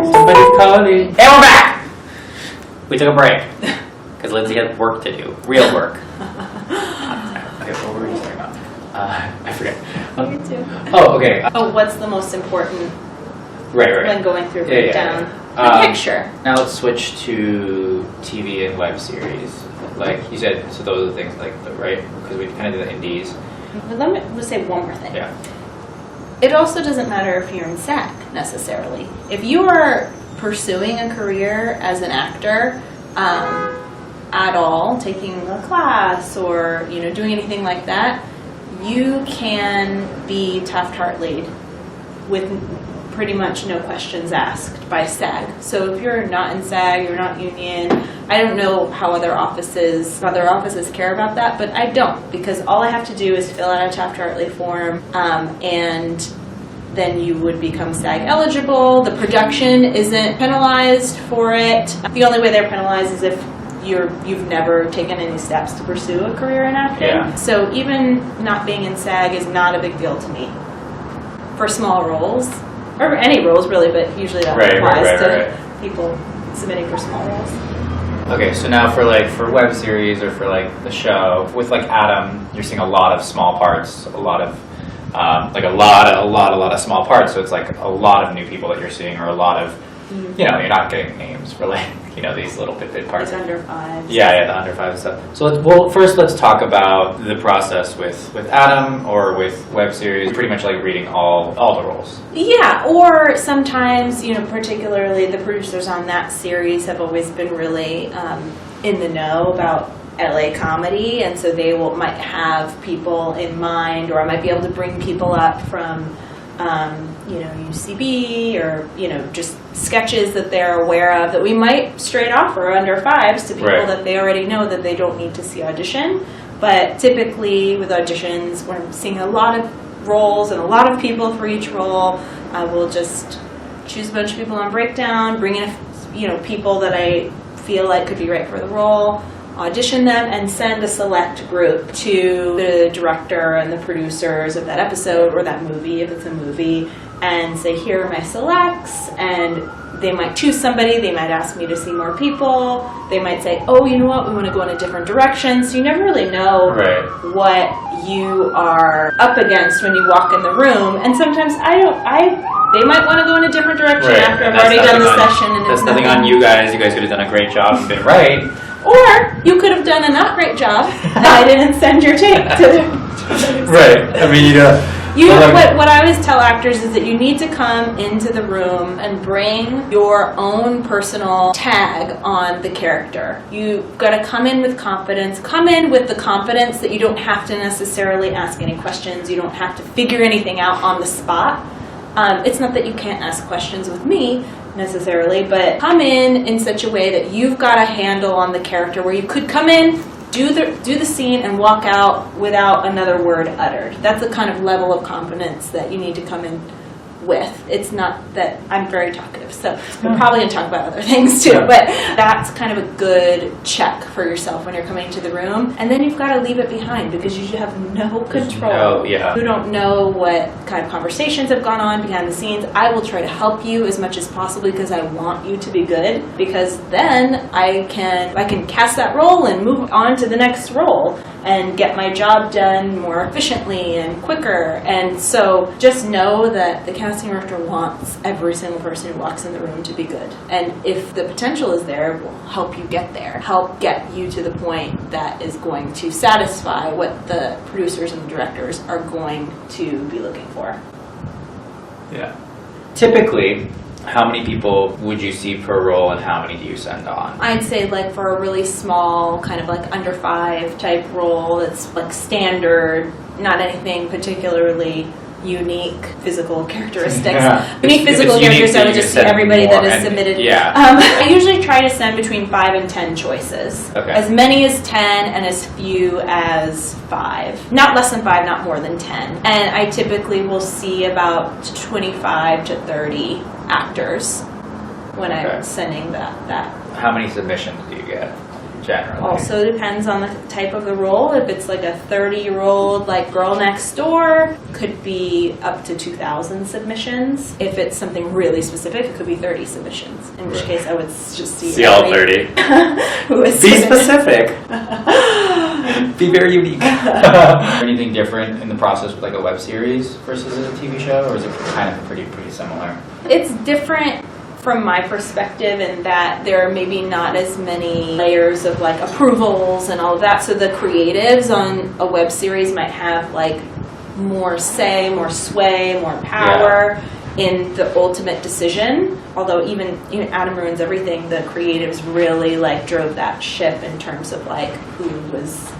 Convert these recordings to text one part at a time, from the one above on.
Somebody's calling. And we're back! We took a break. Because Lindsey had work to do. Real work. Okay, what were we talking about? I forget. Me too. Oh, okay. Oh, what's the most important Right. when going through breakdown? The picture. Now let's switch to TV and web series. Like you said, so those are the things like, right? Because we kind of do the indies. But let me just say one more thing. Yeah. It also doesn't matter if you're in SAG, necessarily. If you are pursuing a career as an actor at all, taking a class or doing anything like that, you can be Taft Hartley with pretty much no questions asked by SAG. So if you're not in SAG, you're not union, I don't know how other offices care about that, but I don't, because all I have to do is fill out a Taft Hartley form, and then you would become SAG eligible. The production isn't penalized for it. The only way they're penalized is if you've never taken any steps to pursue a career in acting. Yeah. So even not being in SAG is not a big deal to me for small roles. Or any roles, really, but usually that applies to people submitting for small roles. Okay, so now for web series or for the show, with Adam, you're seeing a lot of small parts, a lot of small parts. So it's a lot of new people that you're seeing, or a lot of, you're not getting names for these little bit parts. It's under 5. Yeah, the under 5 stuff. So first let's talk about the process with Adam or with web series. Pretty much reading all the roles. Yeah, or sometimes particularly the producers on that series have always been really in the know about LA comedy, and so they might have people in mind, or I might be able to bring people up from UCB, or just sketches that they're aware of that we might straight offer under 5s to people that they already know that they don't need to see audition. But typically with auditions, when I'm seeing a lot of roles and a lot of people for each role, I will just choose a bunch of people on breakdown, bring in people that I feel like could be right for the role, audition them, and send a select group to the director and the producers of that episode or that movie, if it's a movie, and say, here are my selects, and they might choose somebody, they might ask me to see more people, they might say, oh, you know what, we want to go in a different direction. So you never really know what you are up against when you walk in the room, and sometimes they might want to go in a different direction after I've already done the session. And that's nothing on you guys. You guys could have done a great job and been right. Or you could have done a not great job and I didn't send your tape to them. Right. I mean, what I always tell actors is that you need to come into the room and bring your own personal tag on the character. You've got to come in with confidence. Come in with the confidence that you don't have to necessarily ask any questions. You don't have to figure anything out on the spot. It's not that you can't ask questions with me necessarily, but come in such a way that you've got a handle on the character, where you could come in, do the scene, and walk out without another word uttered. That's the kind of level of confidence that you need to come in with. It's not that I'm very talkative, so we're probably going to talk about other things too, but that's kind of a good check for yourself when you're coming to the room. And then you've got to leave it behind, because you have no control. You don't know what kind of conversations have gone on behind the scenes. I will try to help you as much as possible, because I want you to be good, because then I can cast that role and move on to the next role and get my job done more efficiently and quicker. And so just know that the casting director wants every single person who walks in the room to be good. And if the potential is there, we'll help you get there. Help get you to the point that is going to satisfy what the producers and the directors are going to be looking for. Yeah. Typically, how many people would you see per role, and how many do you send on? I'd say for a really small, kind of under 5 type role, that's standard, not anything particularly unique physical characteristics. Unique physical characteristics, I would just see everybody that is submitted. I usually try to send between 5 and 10 choices. As many as 10 and as few as 5. Not less than 5, not more than 10. And I typically will see about 25 to 30 actors when I'm sending that. How many submissions do you get? Generally. Also depends on the type of the role. If it's like a 30-year-old like girl next door, could be up to 2,000 submissions. If it's something really specific, it could be 30 submissions. In which case, I would just see all 30. Who is Be specific. Be very unique. Anything different in the process with like a web series versus a TV show, or is it kind of pretty similar? It's different from my perspective in that there are maybe not as many layers of like approvals and all of that. So the creatives on a web series might have like more say, more sway, more power in the ultimate decision. Although even Adam Ruins Everything, the creatives really like drove that ship in terms of like who was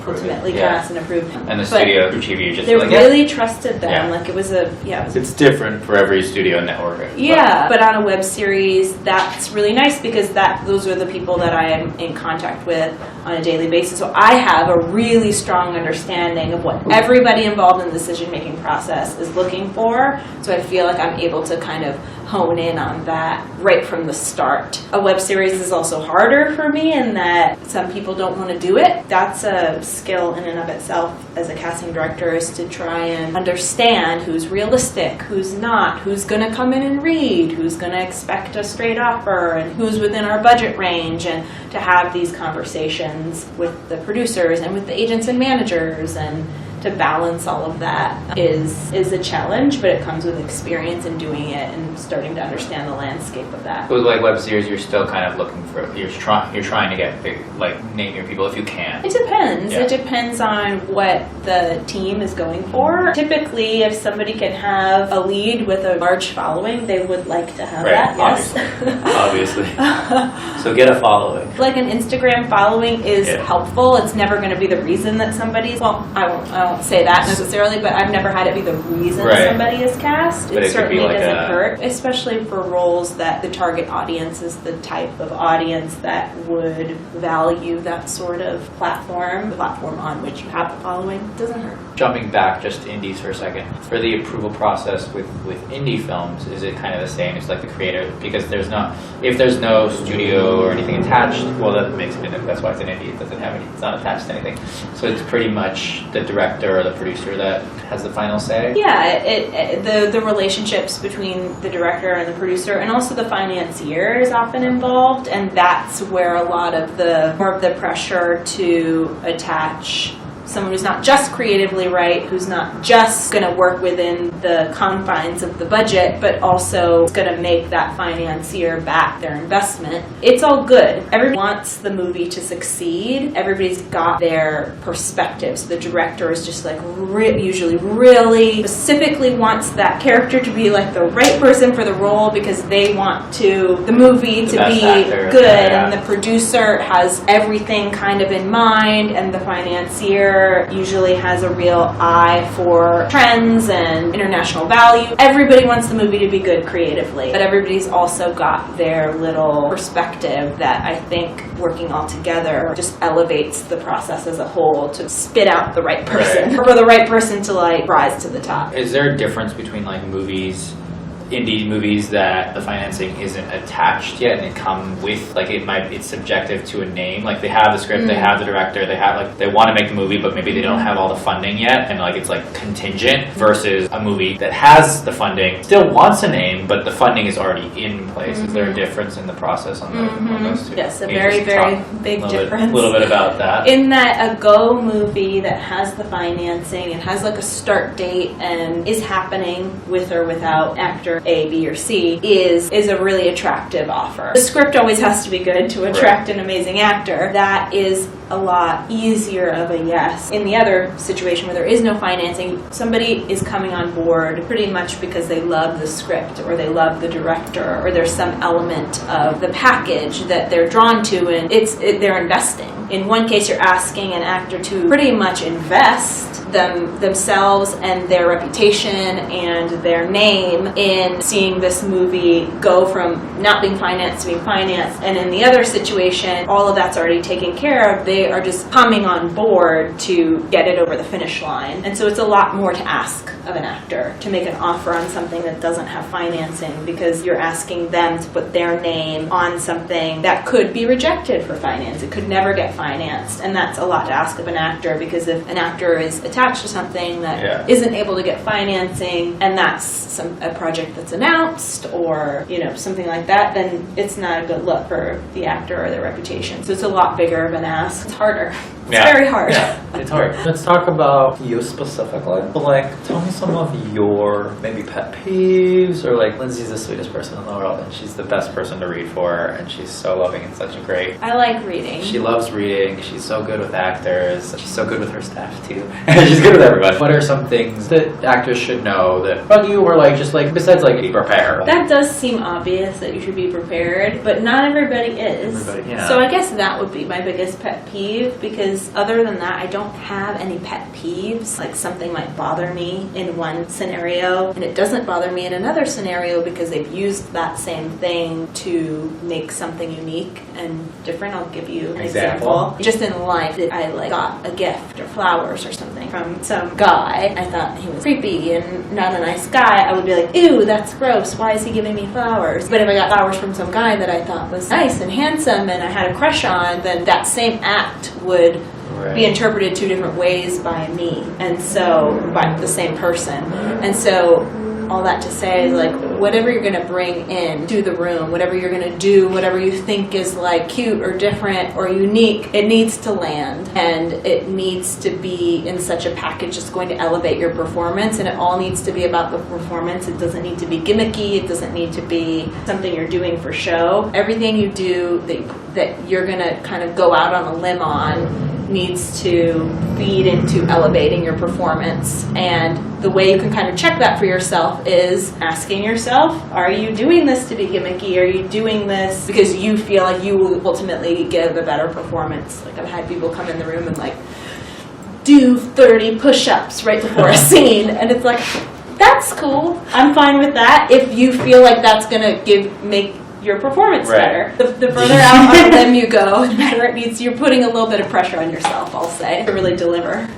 ultimately cast and approved. And the studio TRUTV just they really trusted them. Yeah. Like it was a It's different for every studio network. but on a web series, that's really nice because those are the people that I am in contact with on a daily basis. So I have a really strong understanding of what everybody involved in the decision-making process is looking for. So I feel like I'm able to kind of hone in on that right from the start. A web series is also harder for me in that some people don't want to do it. That's a skill in and of itself as a casting director, is to try and understand who's realistic, who's not, who's going to come in and read, who's going to expect a straight offer, and who's within our budget range, and to have these conversations with the producers and with the agents and managers, and to balance all of that is a challenge, but it comes with experience in doing it and starting to understand the landscape of that. With like web series, you're still kind of looking for, you're trying to get big, like name your people if you can. It depends. Yeah. It depends on what the team is going for. Typically, if somebody can have a lead with a large following, they would like to have that, yes. Obviously. So get a following. Like an Instagram following is helpful. It's never going to be the reason that somebody's, well, I won't say that necessarily, but I've never had it be the reason somebody is cast. But it certainly like doesn't hurt, especially for roles that the target audience is the type of audience that would value that sort of platform, the platform on which you have the following. It doesn't hurt. Jumping back just to indies for a second, for the approval process with indie films, is it kind of the same? It's like the creator, because if there's no studio or anything attached, well, that makes it, that's why it's an indie. It doesn't have any, it's not attached to anything. So it's pretty much the director or the producer that has the final say? Yeah, the relationships between the director and the producer, and also the financier is often involved, and that's where a lot of more of the pressure to attach someone who's not just creatively right, who's not just going to work within the confines of the budget, but also is going to make that financier back their investment. It's all good. Everybody wants the movie to succeed. Everybody's got their perspective. So the director is just like usually really specifically wants that character to be like the right person for the role because they want the movie to be good, and the producer has everything kind of in mind, and the financier usually has a real eye for trends and international value. Everybody wants the movie to be good creatively, but everybody's also got their little perspective that I think working all together just elevates the process as a whole to spit out the right person, or for the right person to like rise to the top. Is there a difference between like indie movies that the financing isn't attached yet, and they come with like it's subjective to a name, like they have the script, they have the director, they want to make the movie, but maybe they don't have all the funding yet, and like it's like contingent, versus a movie that has the funding, still wants a name, but the funding is already in place? Is there a difference in the process on those two? Yes, a very, very big difference. A little bit about that. In that a Go movie that has the financing and has like a start date and is happening with or without actor A, B, or C is a really attractive offer. The script always has to be good to attract an amazing actor. That is a lot easier of a yes. In the other situation where there is no financing, somebody is coming on board pretty much because they love the script, or they love the director, or there's some element of the package that they're drawn to, and they're investing. In one case, you're asking an actor to pretty much invest themselves and their reputation and their name in seeing this movie go from not being financed to being financed. And in the other situation, all of that's already taken care of. They are just coming on board to get it over the finish line. And so it's a lot more to ask of an actor to make an offer on something that doesn't have financing, because you're asking them to put their name on something that could be rejected for finance. It could never get financed, and that's a lot to ask of an actor, because if an actor is attached to something that isn't able to get financing, and that's a project that's announced or something like that, then it's not a good look for the actor or their reputation. So it's a lot bigger of an ask. It's harder. It's very hard. Yeah, it's hard. Let's talk about you specifically. Tell me some of your maybe pet peeves, or Lindsey's the sweetest person in the world, and she's the best person to read for, and she's so loving and such a great. I like reading. She loves reading. She's so good with actors. She's so good with her staff too. She's good with everybody. What are some things that actors should know that about you, or besides prepare? That does seem obvious that you should be prepared, but not everybody is. So I guess that would be my biggest pet peeve, because other than that, I don't have any pet peeves. Something might bother me in one scenario, and it doesn't bother me in another scenario because they've used that same thing to make something unique and different. I'll give you an example. Just in life, I got a gift or flowers or something from some guy. I thought he was creepy and not a nice guy. I would be like, ew, that's gross. Why is he giving me flowers? But if I got flowers from some guy that I thought was nice and handsome and I had a crush on, then that same act would be interpreted two different ways by me, and so by the same person. And so all that to say is whatever you're going to bring in to the room, whatever you're going to do, whatever you think is cute or different or unique, it needs to land, and it needs to be in such a package that's going to elevate your performance, and it all needs to be about the performance. It doesn't need to be gimmicky. It doesn't need to be something you're doing for show. Everything you do that you're going to kind of go out on a limb on needs to feed into elevating your performance. And the way you can kind of check that for yourself is asking yourself, are you doing this to be gimmicky? Are you doing this because you feel like you will ultimately give a better performance? I've had people come in the room and do 30 push-ups right before a scene, and it's that's cool. I'm fine with that if you feel like that's gonna make your performance better. The further out on them you go, the better it needs. You're putting a little bit of pressure on yourself, I'll say, to really deliver.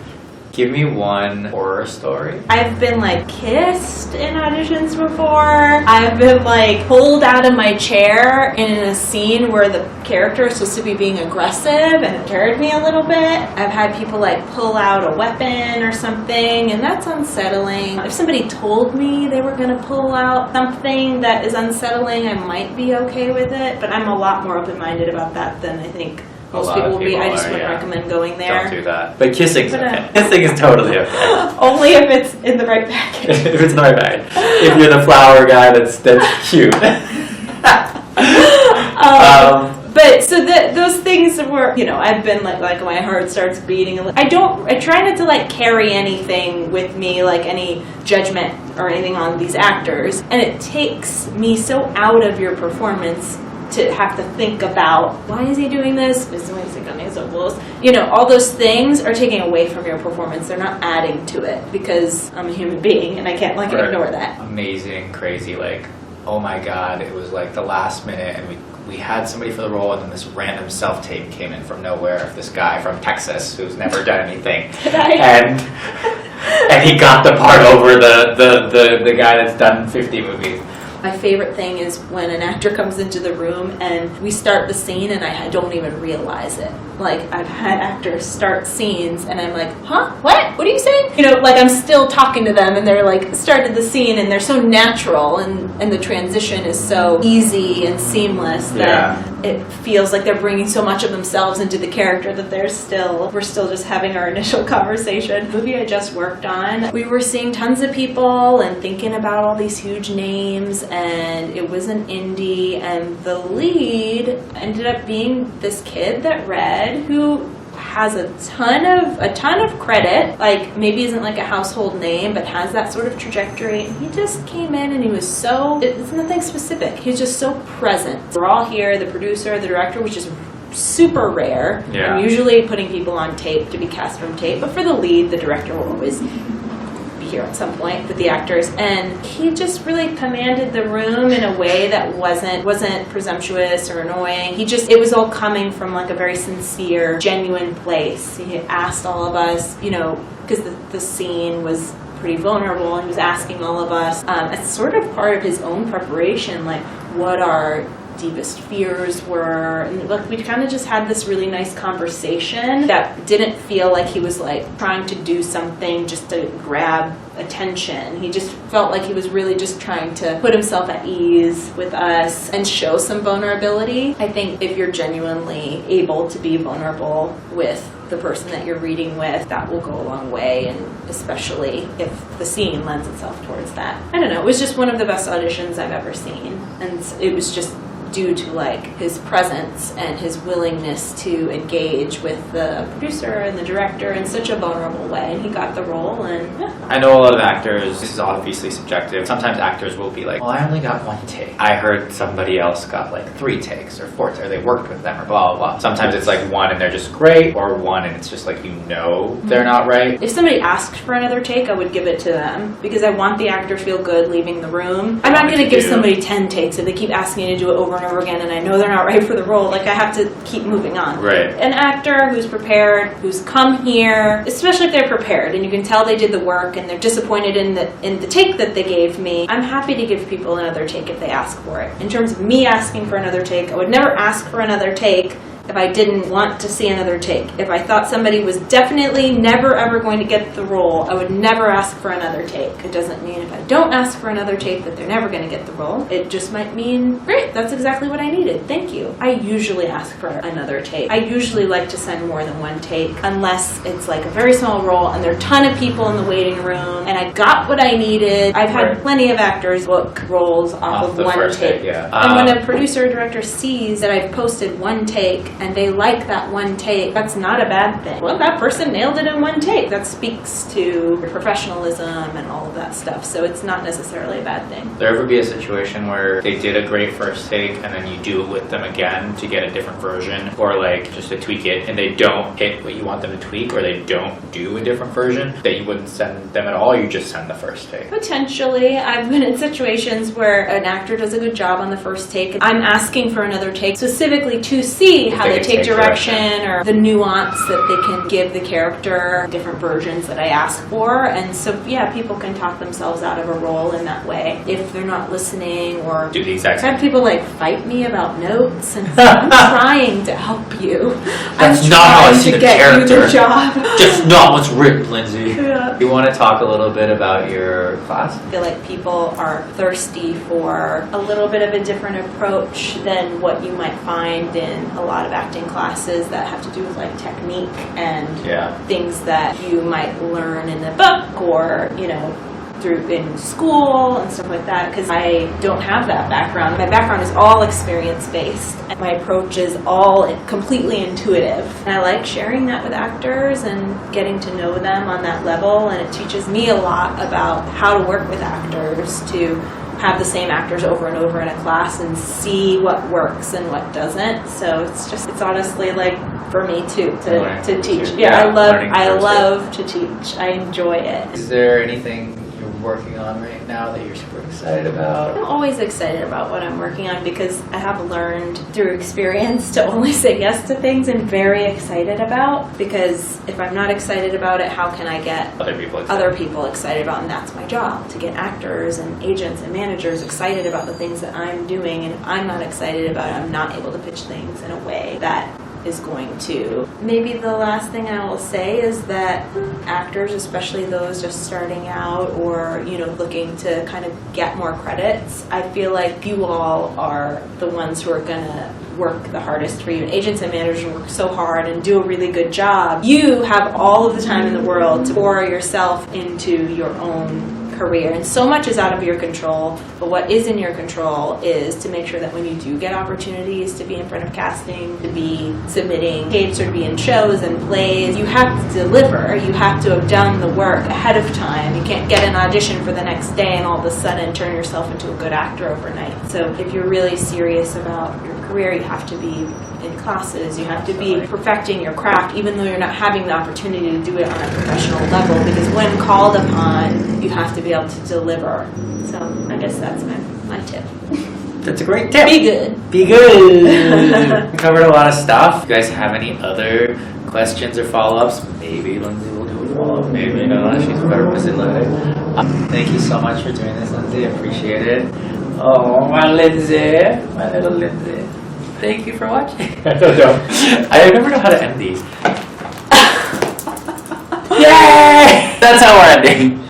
Give me one horror story. I've been kissed in auditions before. I've been pulled out of my chair in a scene where the character is supposed to be being aggressive, and it scared me a little bit. I've had people pull out a weapon or something, and that's unsettling. If somebody told me they were going to pull out something that is unsettling, I might be okay with it, but I'm a lot more open-minded about that than I think most people will be. I just wouldn't recommend going there. Don't do that. But kissing's okay. Kissing is totally okay. Only if it's in the right package. If it's in the right package. If you're the flower guy, that's cute. But so those things were, I've been my heart starts beating. I try not to carry anything with me, any judgment or anything on these actors. And it takes me so out of your performance to have to think about, why is he doing this? All those things are taking away from your performance. They're not adding to it, because I'm a human being and I can't ignore that. Amazing, crazy, oh my god, it was the last minute, and we had somebody for the role, and then this random self-tape came in from nowhere of this guy from Texas who's never done anything. And he got the part over the guy that's done 50 movies. My favorite thing is when an actor comes into the room and we start the scene and I don't even realize it. I've had actors start scenes and I'm huh? What? What are you saying? I'm still talking to them and they're started the scene and they're so natural and the transition is so easy and seamless that it feels like they're bringing so much of themselves into the character that we're still just having our initial conversation. The movie I just worked on, we were seeing tons of people and thinking about all these huge names, and it was an indie, and the lead ended up being this kid that read, who has a ton of credit, maybe isn't a household name, but has that sort of trajectory. And he just came in and he was it's nothing specific. He was just so present. We're all here, the producer, the director, was just super rare. Yeah. I'm usually putting people on tape to be cast from tape, but for the lead, the director will always be here at some point with the actors, and he just really commanded the room in a way that wasn't presumptuous or annoying. It was all coming from like a very sincere, genuine place. He asked all of us, because the scene was pretty vulnerable, and he was asking all of us as sort of part of his own preparation, like what our deepest fears were, and look, we kind of just had this really nice conversation that didn't feel like he was like trying to do something just to grab attention. He just felt like he was really just trying to put himself at ease with us and show some vulnerability. I think if you're genuinely able to be vulnerable with the person that you're reading with, that will go a long way, and especially if the scene lends itself towards that. I don't know, it was just one of the best auditions I've ever seen, and it was just due to like his presence and his willingness to engage with the producer and the director in such a vulnerable way, and he got the role. And yeah. I know a lot of actors, this is obviously subjective, sometimes actors will be like, well, I only got 1 take. I heard somebody else got like 3 takes or 4 takes, or they worked with them or blah, blah, blah. Sometimes it's like 1 and they're just great, or 1 and it's just like, they're not right. If somebody asked for another take, I would give it to them, because I want the actor to feel good leaving the room. I'm not going to give somebody 10 takes if they keep asking me to do it over and over again, and I know they're not right for the role. Like, I have to keep moving on. Right. An actor who's prepared, who's come here, especially if they're prepared and you can tell they did the work and they're disappointed in the take that they gave me, I'm happy to give people another take if they ask for it. In terms of me asking for another take, I would never ask for another take if I didn't want to see another take. If I thought somebody was definitely never ever going to get the role, I would never ask for another take. It doesn't mean if I don't ask for another take that they're never going to get the role. It just might mean, great, that's exactly what I needed, thank you. I usually ask for another take. I usually like to send more than 1 take, unless it's like a very small role and there are a ton of people in the waiting room and I got what I needed. I've had plenty of actors book roles off of 1 take. Yeah. And when a producer or director sees that I've posted 1 take and they like that 1 take, that's not a bad thing. Well, that person nailed it in 1 take. That speaks to professionalism and all of that stuff. So it's not necessarily a bad thing. There ever be a situation where they did a great first take and then you do it with them again to get a different version, or like just to tweak it, and they don't hit what you want them to tweak, or they don't do a different version, that you wouldn't send them at all, or you just send the first take? Potentially. I've been in situations where an actor does a good job on the first take. I'm asking for another take specifically to see how they take direction or the nuance that they can give the character, different versions that I ask for. And so, yeah, people can talk themselves out of a role in that way if they're not listening, or Do the exact I've same. had people like fight me about notes, and I'm trying to help you. That's not how I see to the get character. you the job. Just not what's written, Lindsey. Yeah. You want to talk a little bit about your class? I feel like people are thirsty for a little bit of a different approach than what you might find in a lot of acting classes that have to do with like technique and things that you might learn in a book, or through in school and stuff like that, because I don't have that background. My background is all experience-based, and my approach is all completely intuitive. And I like sharing that with actors and getting to know them on that level, and it teaches me a lot about how to work with actors, to have the same actors over and over in a class and see what works and what doesn't. So it's honestly like for me too to teach. I love to teach. I enjoy it. Is there anything you're working on right now that you're super excited about? I'm always excited about what I'm working on, because I have learned through experience to only say yes to things I'm very excited about, because if I'm not excited about it, how can I get other people excited about it? And that's my job, to get actors and agents and managers excited about the things that I'm doing. And if I'm not excited about it, I'm not able to pitch things in a way that is going to. Maybe the last thing I will say is that actors, especially those just starting out or looking to kind of get more credits, I feel like you all are the ones who are gonna work the hardest for you. And agents and managers work so hard and do a really good job. You have all of the time in the world to pour yourself into your own career, and so much is out of your control, but what is in your control is to make sure that when you do get opportunities to be in front of casting, to be submitting tapes, or to be in shows and plays, you have to deliver. You have to have done the work ahead of time. You can't get an audition for the next day and all of a sudden turn yourself into a good actor overnight. So if you're really serious about your career, you have to be in classes. You have to be perfecting your craft, even though you're not having the opportunity to do it on a professional level. Because when called upon, you have to be able to deliver. So I guess that's my tip. That's a great tip. Be good. Be good. We covered a lot of stuff. If you guys have any other questions or follow-ups, maybe Lindsey will do a follow-up. Maybe not. She's very busy lately. Thank you so much for doing this, Lindsey. I appreciate it. Oh, my Lindsey. My little Lindsey. Thank you for watching. I don't know. I never know how to end these. Yay! That's how we're ending.